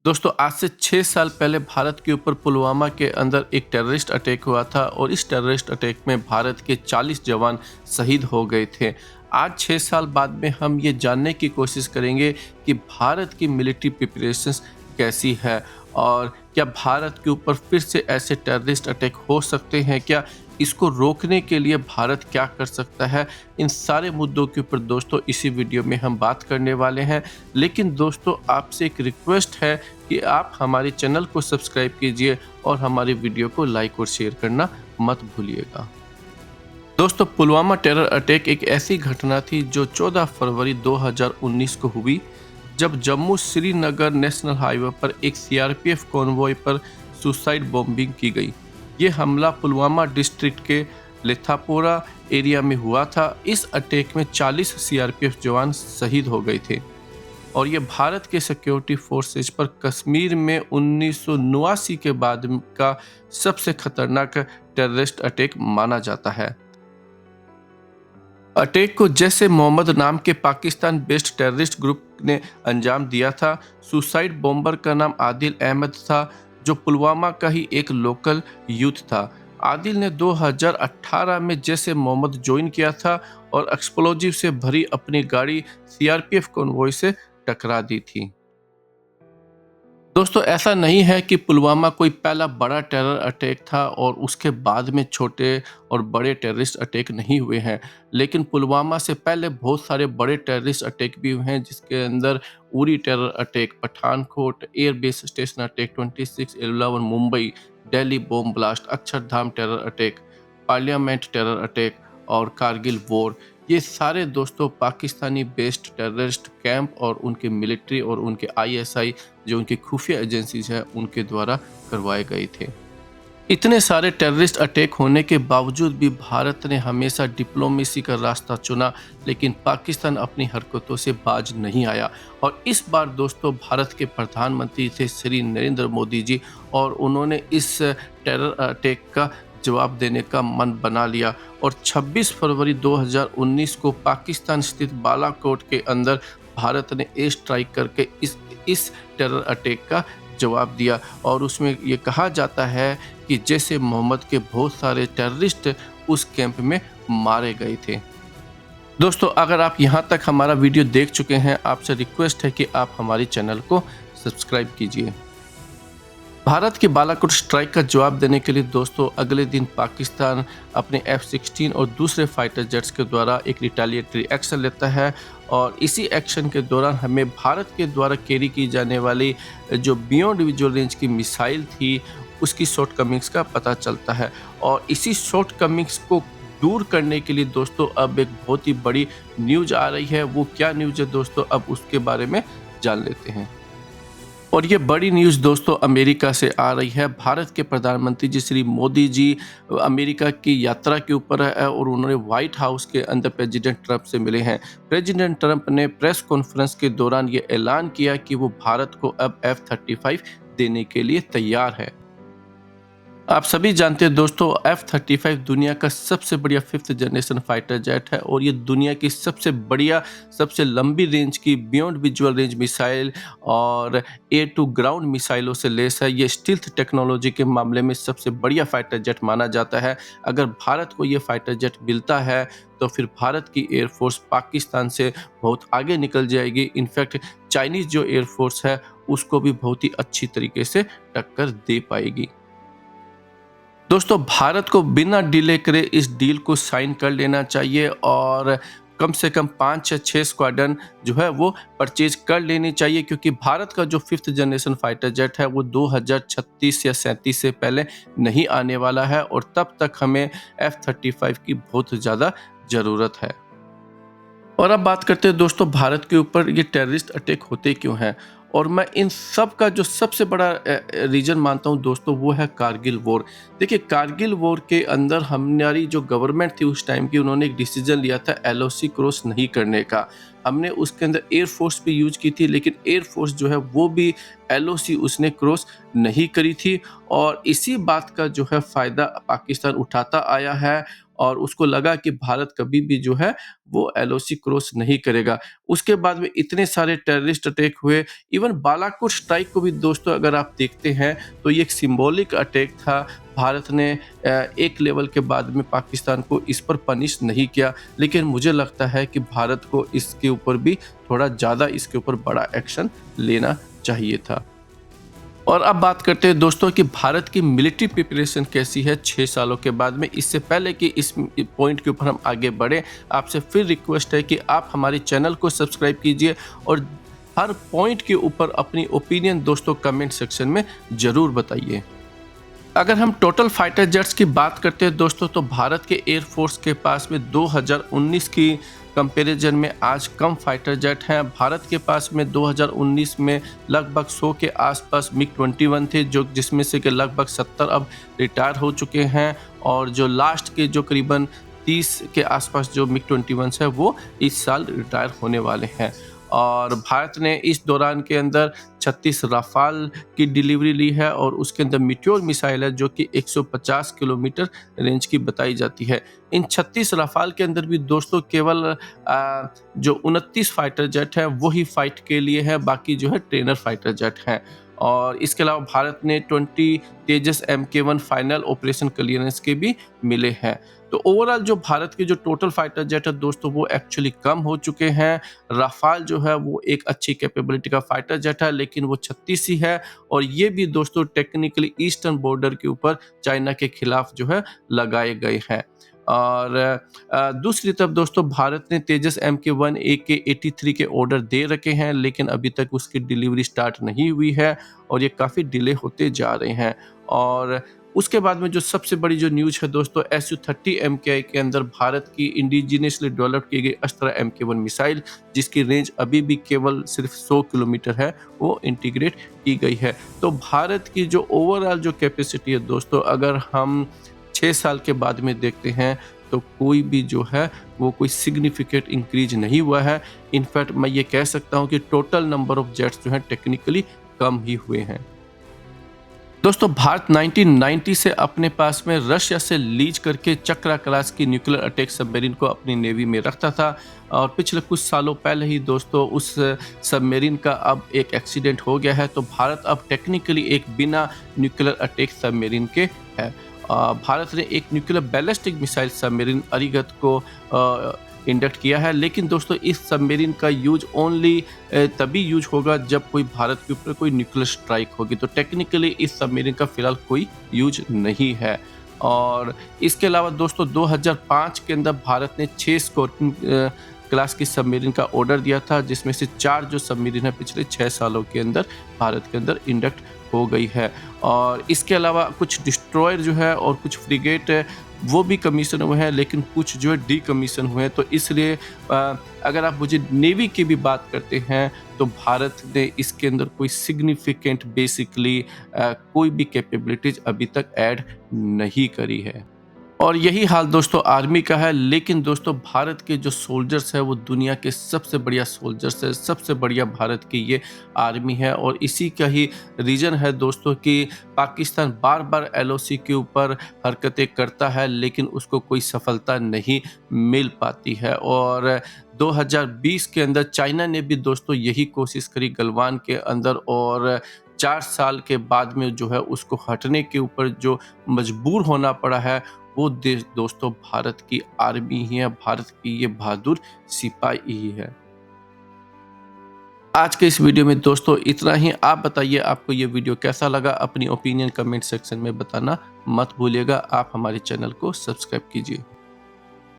दोस्तों आज से 6 साल पहले भारत के ऊपर पुलवामा के अंदर एक टेररिस्ट अटैक हुआ था और इस टेररिस्ट अटैक में भारत के 40 जवान शहीद हो गए थे। आज 6 साल बाद में हम ये जानने की कोशिश करेंगे कि भारत की मिलिट्री प्रिपरेशंस कैसी है और क्या भारत के ऊपर फिर से ऐसे टेररिस्ट अटैक हो सकते हैं क्या? इसको रोकने के लिए भारत क्या कर सकता है? इन सारे मुद्दों के ऊपर दोस्तों इसी वीडियो में हम बात करने वाले हैं। लेकिन दोस्तों आपसे एक रिक्वेस्ट है कि आप हमारे चैनल को सब्सक्राइब कीजिए और हमारी वीडियो को लाइक और शेयर करना मत भूलिएगा। दोस्तों पुलवामा टेरर अटैक एक ऐसी घटना थी जो 14 फरवरी 2019 को हुई, जब जम्मू श्रीनगर नेशनल हाईवे पर एक सीआरपीएफ कॉन्वॉय पर सुसाइड बॉम्बिंग की गई। ये हमला पुलवामा डिस्ट्रिक्ट के लेथापोरा एरिया में हुआ था। इस अटैक में 40 सीआरपीएफ जवान शहीद हो गए थे और ये भारत के सिक्योरिटी फोर्सेज पर कश्मीर में 1989 के बाद का सबसे खतरनाक टेररिस्ट अटैक माना जाता है। अटैक को जैसे मोहम्मद नाम के पाकिस्तान बेस्ड टेररिस्ट ग्रुप ने अंजाम दिया था। सुसाइड बॉम्बर का नाम आदिल अहमद था, जो पुलवामा का ही एक लोकल यूथ था। आदिल ने 2018 में जैसे मोहम्मद ज्वाइन किया था और एक्सप्लोजिव से भरी अपनी गाड़ी सीआरपीएफ कॉन्वॉय से टकरा दी थी। दोस्तों ऐसा नहीं है कि पुलवामा कोई पहला बड़ा टेरर अटैक था और उसके बाद में छोटे और बड़े टेररिस्ट अटैक नहीं हुए हैं, लेकिन पुलवामा से पहले बहुत सारे बड़े टेररिस्ट अटैक भी हुए हैं, जिसके अंदर Uri terror attack, Pathankot airbase station attack, 26/11 Mumbai, Delhi bomb blast, Akshardham terror attack, parliament terror attack और कारगिल वॉर। ये सारे दोस्तों पाकिस्तानी बेस्ड टेररिस्ट कैंप और उनके मिलिट्री और उनके आईएसआई जो उनकी खुफिया एजेंसीज है उनके द्वारा करवाए गए थे। इतने सारे टेररिस्ट अटैक होने के बावजूद भी भारत ने हमेशा डिप्लोमेसी का रास्ता चुना, लेकिन पाकिस्तान अपनी हरकतों से बाज नहीं आया। और इस बार दोस्तों भारत के प्रधानमंत्री थे श्री नरेंद्र मोदी जी, और उन्होंने इस टेरर अटैक का जवाब देने का मन बना लिया और 26 फरवरी 2019 को पाकिस्तान स्थित बालाकोट के अंदर भारत ने एयर स्ट्राइक करके इस टेरर अटैक का जवाब दिया। और उसमें ये कहा जाता है कि जैसे मोहम्मद के बहुत सारे टेररिस्ट उस कैंप में मारे गए थे। दोस्तों अगर आप यहाँ तक हमारा वीडियो देख चुके हैं, आपसे रिक्वेस्ट है कि आप हमारे चैनल को सब्सक्राइब कीजिए। भारत के बालाकोट स्ट्राइक का जवाब देने के लिए दोस्तों अगले दिन पाकिस्तान अपने F-16 और दूसरे फाइटर जेट्स के द्वारा एक रिटेलिएटरी एक्शन लेता है और इसी एक्शन के दौरान हमें भारत के द्वारा कैरी की जाने वाली जो बियॉन्ड विजुअल रेंज की मिसाइल थी उसकी शॉर्टकमिंग्स का पता चलता है। और इसी शॉर्टकमिंग्स को दूर करने के लिए दोस्तों अब एक बहुत ही बड़ी न्यूज आ रही है। वो क्या न्यूज है दोस्तों, अब उसके बारे में जान लेते हैं। और ये बड़ी न्यूज़ दोस्तों अमेरिका से आ रही है। भारत के प्रधानमंत्री जी श्री मोदी जी अमेरिका की यात्रा के ऊपर है और उन्होंने व्हाइट हाउस के अंदर प्रेसिडेंट ट्रंप से मिले हैं। प्रेसिडेंट ट्रंप ने प्रेस कॉन्फ्रेंस के दौरान ये ऐलान किया कि वो भारत को अब F-35 देने के लिए तैयार है। आप सभी जानते हैं दोस्तों F-35 दुनिया का सबसे बढ़िया 5th जनरेशन फाइटर जेट है और ये दुनिया की सबसे बढ़िया, सबसे लंबी रेंज की बियॉन्ड विजुअल रेंज मिसाइल और एयर टू ग्राउंड मिसाइलों से लेस है। ये स्टील्थ टेक्नोलॉजी के मामले में सबसे बढ़िया फाइटर जेट माना जाता है। अगर भारत को ये फाइटर जेट मिलता है तो फिर भारत की एयरफोर्स पाकिस्तान से बहुत आगे निकल जाएगी। इनफैक्ट चाइनीज जो एयरफोर्स है उसको भी बहुत ही अच्छी तरीके से टक्कर दे पाएगी। दोस्तों भारत को बिना डिले करे इस डील को साइन कर लेना चाहिए और कम से कम 5 या 6 स्क्वाड्रन जो है वो परचेज कर लेनी चाहिए, क्योंकि भारत का जो 5th जनरेशन फाइटर जेट है वो 2036 या 37 से पहले नहीं आने वाला है और तब तक हमें F-35 की बहुत ज़्यादा ज़रूरत है। और अब बात करते हैं दोस्तों भारत के ऊपर ये टेररिस्ट अटैक होते क्यों हैं, और मैं इन सब का जो सबसे बड़ा रीजन मानता हूँ दोस्तों वो है कारगिल वॉर। देखिए कारगिल वॉर के अंदर हमारी जो गवर्नमेंट थी उस टाइम की, उन्होंने एक डिसीजन लिया था LOC क्रॉस नहीं करने का। हमने उसके अंदर एयरफोर्स भी यूज की थी, लेकिन एयरफोर्स जो है वो भी LOC उसने क्रॉस नहीं करी थी और इसी बात का जो है फ़ायदा पाकिस्तान उठाता आया है और उसको लगा कि भारत कभी भी जो है वो एलओसी क्रॉस नहीं करेगा। उसके बाद में इतने सारे टेररिस्ट अटैक हुए, इवन बालाकोट स्ट्राइक को भी दोस्तों अगर आप देखते हैं तो ये एक सिंबॉलिक अटैक था। भारत ने एक लेवल के बाद में पाकिस्तान को इस पर पनिश नहीं किया, लेकिन मुझे लगता है कि भारत को इसके ऊपर भी थोड़ा ज़्यादा इसके ऊपर बड़ा एक्शन लेना चाहिए था। और अब बात करते हैं दोस्तों कि भारत की मिलिट्री प्रिपरेशन कैसी है 6 सालों के बाद में। इससे पहले कि इस पॉइंट के ऊपर हम आगे बढ़ें, आपसे फिर रिक्वेस्ट है कि आप हमारे चैनल को सब्सक्राइब कीजिए और हर पॉइंट के ऊपर अपनी ओपिनियन दोस्तों कमेंट सेक्शन में ज़रूर बताइए। अगर हम टोटल फाइटर जेट्स की बात करते हैं दोस्तों, तो भारत के एयरफोर्स के पास में 2019 की कंपैरिजन में आज कम फाइटर जेट हैं। भारत के पास में 2019 में लगभग 100 के आसपास मिग-21 थे, जो जिसमें से कि लगभग 70 अब रिटायर हो चुके हैं और जो लास्ट के जो करीबन 30 के आसपास जो मिग-21 है वो इस साल रिटायर होने वाले हैं। और भारत ने इस दौरान के अंदर 36 राफाल की डिलीवरी ली है और उसके अंदर मीटियोर मिसाइल है जो कि 150 किलोमीटर रेंज की बताई जाती है। इन 36 राफाल के अंदर भी दोस्तों केवल जो 29 फाइटर जेट हैं वही फाइट के लिए है, बाकी जो है ट्रेनर फाइटर जेट हैं। और इसके अलावा भारत ने 20 तेजस MK1 फाइनल ऑपरेशन क्लियरेंस के भी मिले हैं। तो ओवरऑल जो भारत के जो टोटल फाइटर जेट है दोस्तों वो एक्चुअली कम हो चुके हैं। राफाल जो है वो एक अच्छी कैपेबिलिटी का फाइटर जेट है, लेकिन वो 36 ही है और ये भी दोस्तों टेक्निकली ईस्टर्न बॉर्डर के ऊपर चाइना के खिलाफ जो है लगाए गए हैं। और दूसरी तरफ दोस्तों भारत ने तेजस MK1 AK-83 के ऑर्डर दे रखे हैं, लेकिन अभी तक उसकी डिलीवरी स्टार्ट नहीं हुई है और ये काफ़ी डिले होते जा रहे हैं। और उसके बाद में जो सबसे बड़ी जो न्यूज़ है दोस्तों, Su-30 MKI के अंदर भारत की इंडिजिनियसली डेवलप की गई अस्त्रा MK1 मिसाइल, जिसकी रेंज अभी भी केवल सिर्फ 100 किलोमीटर है, वो इंटीग्रेट की गई है। तो भारत की जो ओवरऑल जो कैपेसिटी है दोस्तों, अगर हम 6 साल के बाद में देखते हैं तो कोई भी जो है वो कोई सिग्निफिकेंट इंक्रीज नहीं हुआ है। इनफैक्ट मैं ये कह सकता हूँ कि टोटल नंबर ऑफ जेट्स जो हैं टेक्निकली कम ही हुए हैं। दोस्तों भारत 1990 से अपने पास में रशिया से लीज करके चक्रा क्लास की न्यूक्लियर अटैक सबमरीन को अपनी नेवी में रखता था और पिछले कुछ सालों पहले ही दोस्तों उस सबमरीन का अब एक एक्सीडेंट हो गया है। तो भारत अब टेक्निकली एक बिना न्यूक्लियर अटैक सबमरीन के है। भारत ने एक न्यूक्लियर बैलिस्टिक मिसाइल सबमरीन अरिगत को इंडक्ट किया है, लेकिन दोस्तों इस सबमरीन का यूज ओनली तभी यूज होगा जब कोई भारत के ऊपर कोई न्यूक्लियर स्ट्राइक होगी। तो टेक्निकली इस सबमरीन का फिलहाल कोई यूज नहीं है। और इसके अलावा दोस्तों 2005 के अंदर भारत ने 6 स्कॉर्पियन क्लास की सबमरीन का ऑर्डर दिया था, जिसमें से 4 जो सबमरीन है पिछले 6 सालों के अंदर भारत के अंदर इंडक्ट हो गई है। और इसके अलावा कुछ डिस्ट्रॉयर जो है और कुछ फ्रिगेट है वो भी कमीशन हुए हैं, लेकिन कुछ जो है डीकमीशन हुए हैं। तो इसलिए अगर आप मुझे नेवी की भी बात करते हैं तो भारत ने इसके अंदर कोई सिग्निफिकेंट बेसिकली कोई भी कैपेबिलिटीज अभी तक ऐड नहीं करी है। और यही हाल दोस्तों आर्मी का है, लेकिन दोस्तों भारत के जो सोल्जर्स है वो दुनिया के सबसे बढ़िया सोल्जर्स है, सबसे बढ़िया भारत की ये आर्मी है। और इसी का ही रीज़न है दोस्तों कि पाकिस्तान बार बार LOC के ऊपर हरकतें करता है, लेकिन उसको कोई सफलता नहीं मिल पाती है। और 2020 के अंदर चाइना ने भी दोस्तों यही कोशिश करी गलवान के अंदर, और 4 साल के बाद में जो है उसको हटने के ऊपर जो मजबूर होना पड़ा है वो देश दोस्तों भारत की आर्मी ही है, भारत की ये बहादुर सिपाही ही है। आज के इस वीडियो में दोस्तों इतना ही। आप बताइए आपको ये वीडियो कैसा लगा, अपनी ओपिनियन कमेंट सेक्शन में बताना मत भूलिएगा। आप हमारे चैनल को सब्सक्राइब कीजिए।